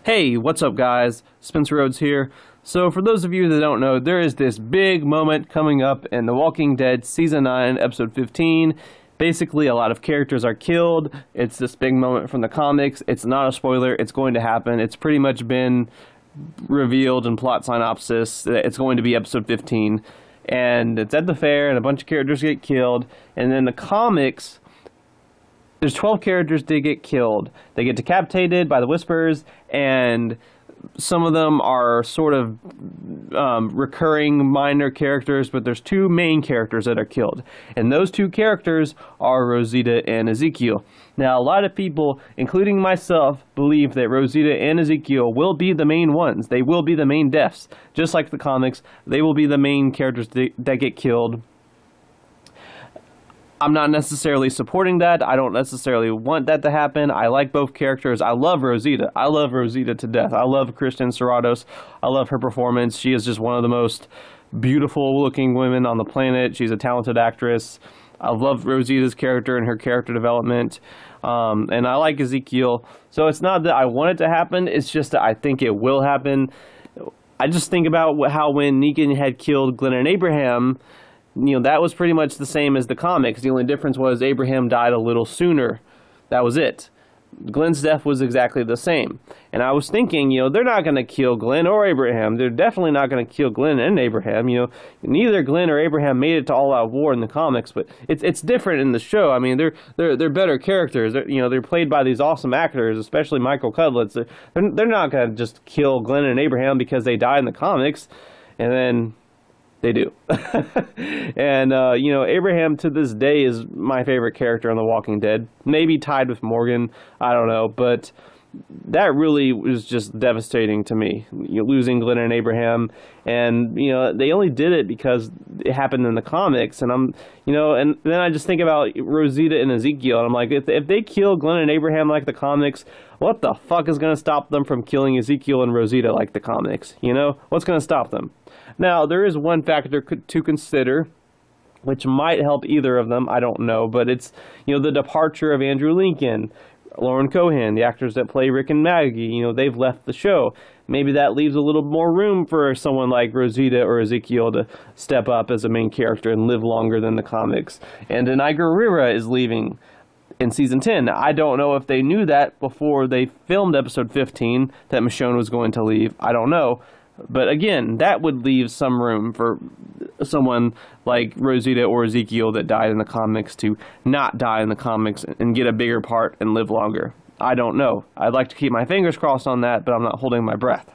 Hey, what's up guys? Spencer Rhodes here. So for those of you that don't know, there is this big moment coming up in The Walking Dead Season 9, Episode 15. Basically, a lot of characters are killed. It's this big moment from the comics. It's not a spoiler. It's going to happen. It's pretty much been revealed in plot synopsis. It's going to be Episode 15. And it's at the fair, and a bunch of characters get killed. And then the comics... There's 12 characters that get killed. They get decapitated by the Whispers, and some of them are sort of recurring minor characters, but there's two main characters that are killed. And those two characters are Rosita and Ezekiel. Now, a lot of people, including myself, believe that Rosita and Ezekiel will be the main ones. They will be the main deaths. Just like the comics, they will be the main characters that get killed. I'm not necessarily supporting that. I don't necessarily want that to happen. I like both characters. I love Rosita. I love Rosita to death. I love Kristen Serratos. I love her performance. She is just one of the most beautiful looking women on the planet. She's a talented actress. I love Rosita's character and her character development. And I like Ezekiel. So it's not that I want it to happen. It's just that I think it will happen. I just think about how when Negan had killed Glenn and Abraham, you know, that was pretty much the same as the comics. The only difference was Abraham died a little sooner. That was it. Glenn's death was exactly the same. And I was thinking, you know, they're not going to kill Glenn or Abraham. They're definitely not going to kill Glenn and Abraham. You know, neither Glenn or Abraham made it to All Out War in the comics, but it's different in the show. I mean, they're better characters. They're played by these awesome actors, especially Michael Cudlitz. They're not going to just kill Glenn and Abraham because they died in the comics, and then they do. And, Abraham to this day is my favorite character on The Walking Dead. Maybe tied with Morgan. I don't know. But that really was just devastating to me. Losing Glenn and Abraham. And, they only did it because it happened in the comics. And and then I just think about Rosita and Ezekiel. And I'm like, if they kill Glenn and Abraham like the comics, what the fuck is going to stop them from killing Ezekiel and Rosita like the comics? What's going to stop them? Now, there is one factor to consider, which might help either of them. I don't know, but it's, the departure of Andrew Lincoln, Lauren Cohan, the actors that play Rick and Maggie, they've left the show. Maybe that leaves a little more room for someone like Rosita or Ezekiel to step up as a main character and live longer than the comics. And Denai Guerrera is leaving in Season 10. I don't know if they knew that before they filmed Episode 15, that Michonne was going to leave. I don't know. But again, that would leave some room for someone like Rosita or Ezekiel that died in the comics to not die in the comics and get a bigger part and live longer. I don't know. I'd like to keep my fingers crossed on that, but I'm not holding my breath.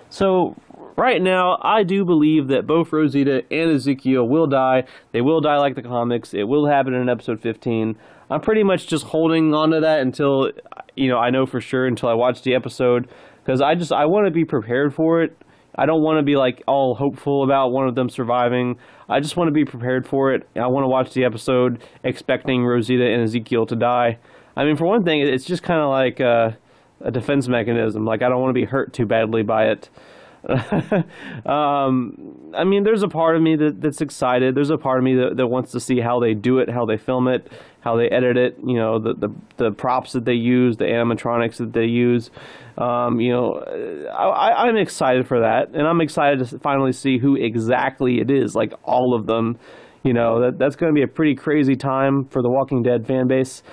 So right now, I do believe that both Rosita and Ezekiel will die. They will die like the comics. It will happen in Episode 15. I'm pretty much just holding on to that until, I know for sure, until I watch the episode. Because I want to be prepared for it. I don't want to be like all hopeful about one of them surviving. I just want to be prepared for it. I want to watch the episode expecting Rosita and Ezekiel to die. I mean, for one thing, it's just kind of like a defense mechanism. Like, I don't want to be hurt too badly by it. I mean, there's a part of me that's excited. There's a part of me that wants to see how they do it, how they film it, how they edit it, the props that they use, the animatronics that they use. I'm excited for that, and I'm excited to finally see who exactly it is, like all of them. That's going to be a pretty crazy time for the Walking Dead fan base.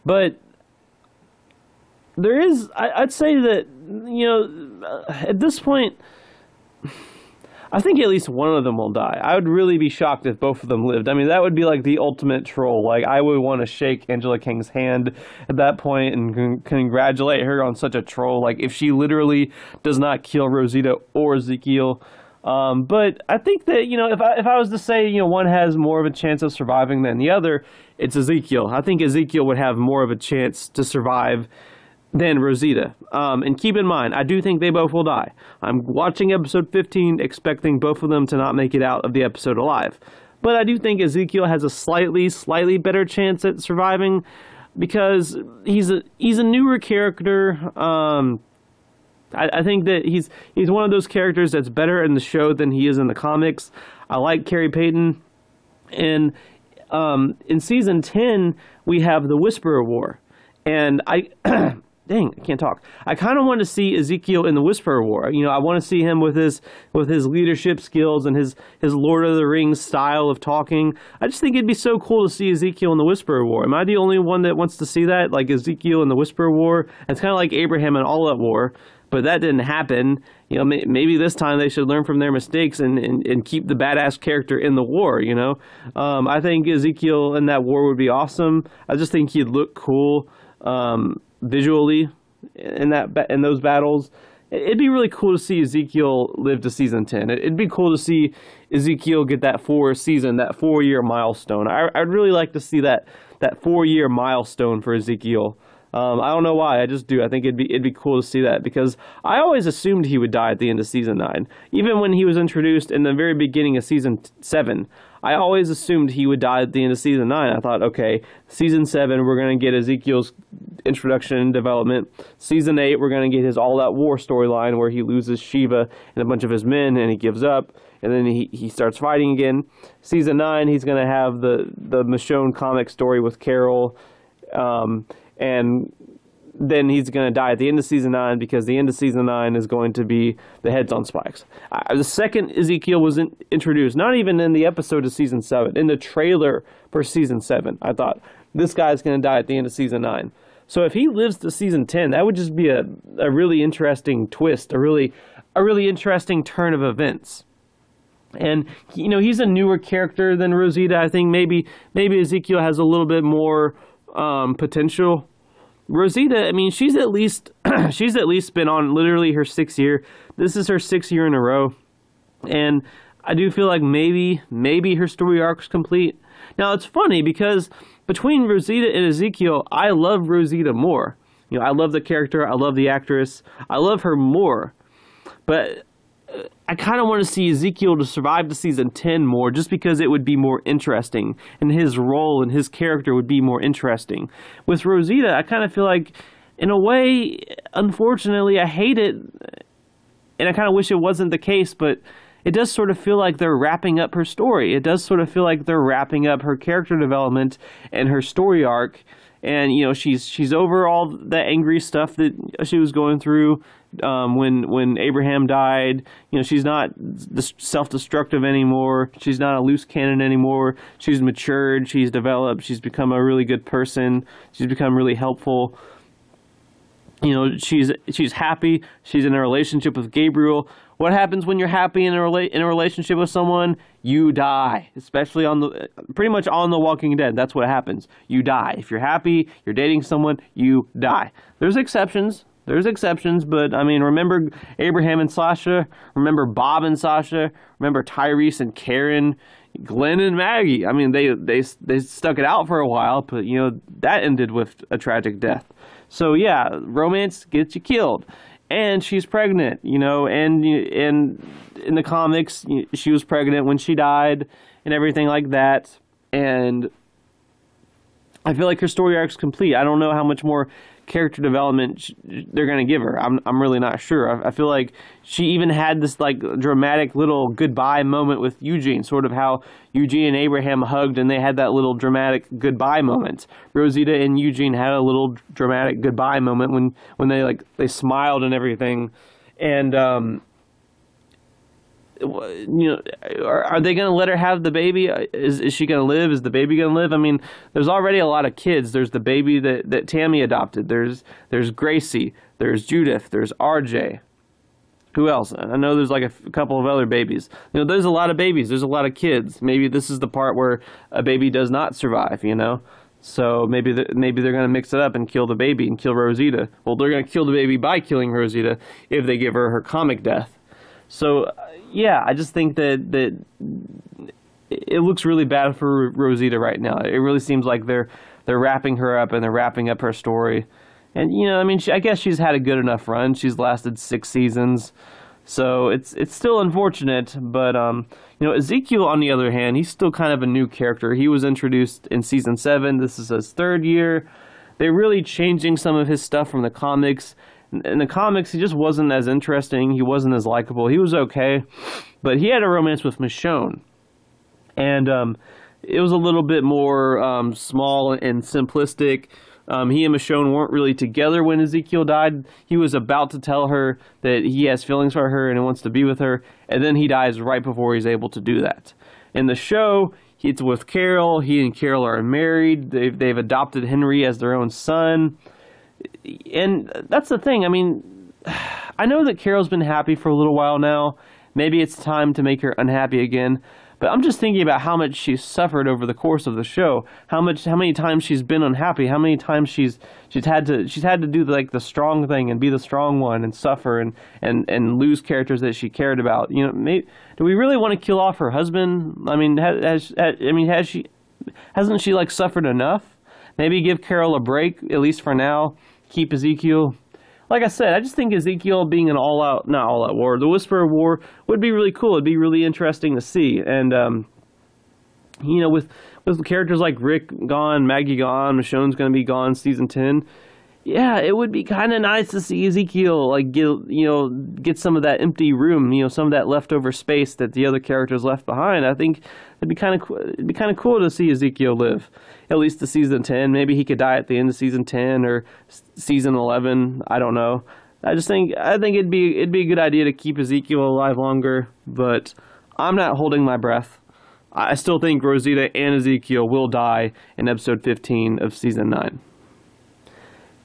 But there is, I'd say that, at this point, I think at least one of them will die. I would really be shocked if both of them lived. I mean, that would be like the ultimate troll. Like, I would want to shake Angela King's hand at that point and congratulate her on such a troll. Like, if she literally does not kill Rosita or Ezekiel. But I think that, if I was to say, one has more of a chance of surviving than the other, it's Ezekiel. I think Ezekiel would have more of a chance to survive than Rosita. And keep in mind, I do think they both will die. I'm watching Episode 15 expecting both of them to not make it out of the episode alive. But I do think Ezekiel has a slightly better chance at surviving because he's a newer character. I think that he's one of those characters that's better in the show than he is in the comics. I like Carrie Payton. And in Season 10, we have the Whisperer War. And dang, I can't talk. I kind of want to see Ezekiel in the Whisperer War. You know, I want to see him with his leadership skills and his Lord of the Rings style of talking. I just think it'd be so cool to see Ezekiel in the Whisperer War. Am I the only one that wants to see that? Like Ezekiel in the Whisperer War? It's kind of like Abraham in All Out War, but that didn't happen. You know, maybe this time they should learn from their mistakes and keep the badass character in the war, you know? I think Ezekiel in that war would be awesome. I just think he'd look cool visually in those battles. It'd be really cool to see Ezekiel live to season 10. It'd be cool to see Ezekiel get that 4-year milestone. I'd really like to see that 4-year milestone for Ezekiel. I don't know why, I just do. I think it'd be cool to see that, because I always assumed he would die at the end of season 9. Even when he was introduced in the very beginning of season 7, I always assumed he would die at the end of season 9. I thought, okay, season 7, we're going to get Ezekiel's introduction and development. Season 8, we're going to get his all-out war storyline where he loses Shiva and a bunch of his men and he gives up, and then he starts fighting again. Season 9, he's going to have the Michonne comic story with Carol, and then he's going to die at the end of season 9, because the end of season 9 is going to be the heads on spikes. The second Ezekiel was introduced, not even in the episode of season 7, in the trailer for season 7, I thought, this guy's going to die at the end of season 9. So if he lives to season 10, that would just be a really interesting twist, a really interesting turn of events. And, you know, he's a newer character than Rosita. I think maybe Ezekiel has a little bit more potential. Rosita, I mean, she's at least been on literally her 6th year. This is her 6th year in a row, and I do feel like maybe her story arc's complete. Now it's funny because between Rosita and Ezekiel, I love Rosita more. You know, I love the character, I love the actress, I love her more, but I kind of want to see Ezekiel to survive to season 10 more, just because it would be more interesting, and his role and his character would be more interesting. With Rosita, I kind of feel like, in a way, unfortunately, I hate it, and I kind of wish it wasn't the case, but it does sort of feel like they're wrapping up her story. It does sort of feel like they're wrapping up her character development and her story arc. And, you know, she's over all the angry stuff that she was going through when Abraham died. You know, she's not self-destructive anymore. She's not a loose cannon anymore. She's matured. She's developed. She's become a really good person. She's become really helpful. You know, she's happy. She's in a relationship with Gabriel. What happens when you're happy in a relationship with someone? You die. Especially pretty much on The Walking Dead. That's what happens. You die. If you're happy, you're dating someone, you die. There's exceptions, but I mean, remember Abraham and Sasha? Remember Bob and Sasha? Remember Tyrese and Karen? Glenn and Maggie? I mean, they stuck it out for a while, but you know, that ended with a tragic death. So yeah, romance gets you killed. And she's pregnant, you know, and in the comics, she was pregnant when she died and everything like that. And I feel like her story arc's complete. I don't know how much more character development they're going to give her. I'm really not sure. I feel like she even had this like dramatic little goodbye moment with Eugene, sort of how Eugene and Abraham hugged and they had that little dramatic goodbye moment. Rosita and Eugene had a little dramatic goodbye moment when they smiled and everything. And you know, are they going to let her have the baby? Is she going to live? Is the baby going to live? I mean, there's already a lot of kids. There's the baby that Tammy adopted. There's Gracie. There's Judith. There's RJ. Who else? I know there's like a couple of other babies. You know, there's a lot of babies. There's a lot of kids. Maybe this is the part where a baby does not survive, you know? So maybe they're going to mix it up and kill the baby and kill Rosita. Well, they're going to kill the baby by killing Rosita if they give her comic death. So, yeah, I just think that it looks really bad for Rosita right now. It really seems like they're wrapping her up and they're wrapping up her story. And, you know, I mean, I guess she's had a good enough run. She's lasted 6 seasons. So it's still unfortunate. But, you know, Ezekiel, on the other hand, he's still kind of a new character. He was introduced in Season 7. This is his 3rd year. They're really changing some of his stuff from the comics. In the comics, he just wasn't as interesting. He wasn't as likable. He was okay, but he had a romance with Michonne, and it was a little bit more small and simplistic. He and Michonne weren't really together when Ezekiel died. He was about to tell her that he has feelings for her and wants to be with her, and then he dies right before he's able to do that. In the show, it's with Carol. He and Carol are married. They've adopted Henry as their own son. And that's the thing. I mean, I know that Carol's been happy for a little while now. Maybe it's time to make her unhappy again. But I'm just thinking about how much she's suffered over the course of the show. How many times she's been unhappy. How many times she's had to do like the strong thing and be the strong one and suffer and lose characters that she cared about. You know, do we really want to kill off her husband? I mean, hasn't she like suffered enough? Maybe give Carol a break, at least for now. Keep Ezekiel. Like I said, I just think Ezekiel being an not all-out war, the Whisperer War would be really cool. It'd be really interesting to see. And, you know, with characters like Rick gone, Maggie gone, Michonne's going to be gone season 10, yeah, it would be kind of nice to see Ezekiel, like, get some of that empty room, you know, some of that leftover space that the other characters left behind. I think it'd be kind of cool to see Ezekiel live, at least to season 10. Maybe he could die at the end of season 10 or season 11. I don't know. I think it'd be a good idea to keep Ezekiel alive longer, but I'm not holding my breath. I still think Rosita and Ezekiel will die in episode 15 of season 9.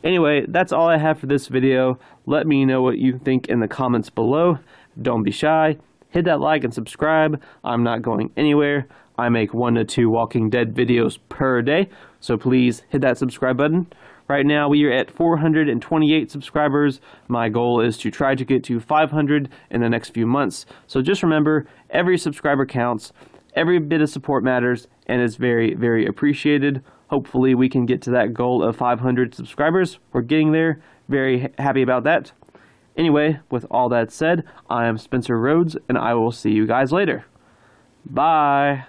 Anyway, that's all I have for this video. Let me know what you think in the comments below. Don't be shy. Hit that like and subscribe. I'm not going anywhere. I make 1 to 2 Walking Dead videos per day, so please hit that subscribe button. Right now, we are at 428 subscribers. My goal is to try to get to 500 in the next few months. So just remember, every subscriber counts. Every bit of support matters, and it's very, very appreciated. Hopefully, we can get to that goal of 500 subscribers. We're getting there. Very happy about that. Anyway, with all that said, I am Spencer Rhodes, and I will see you guys later. Bye.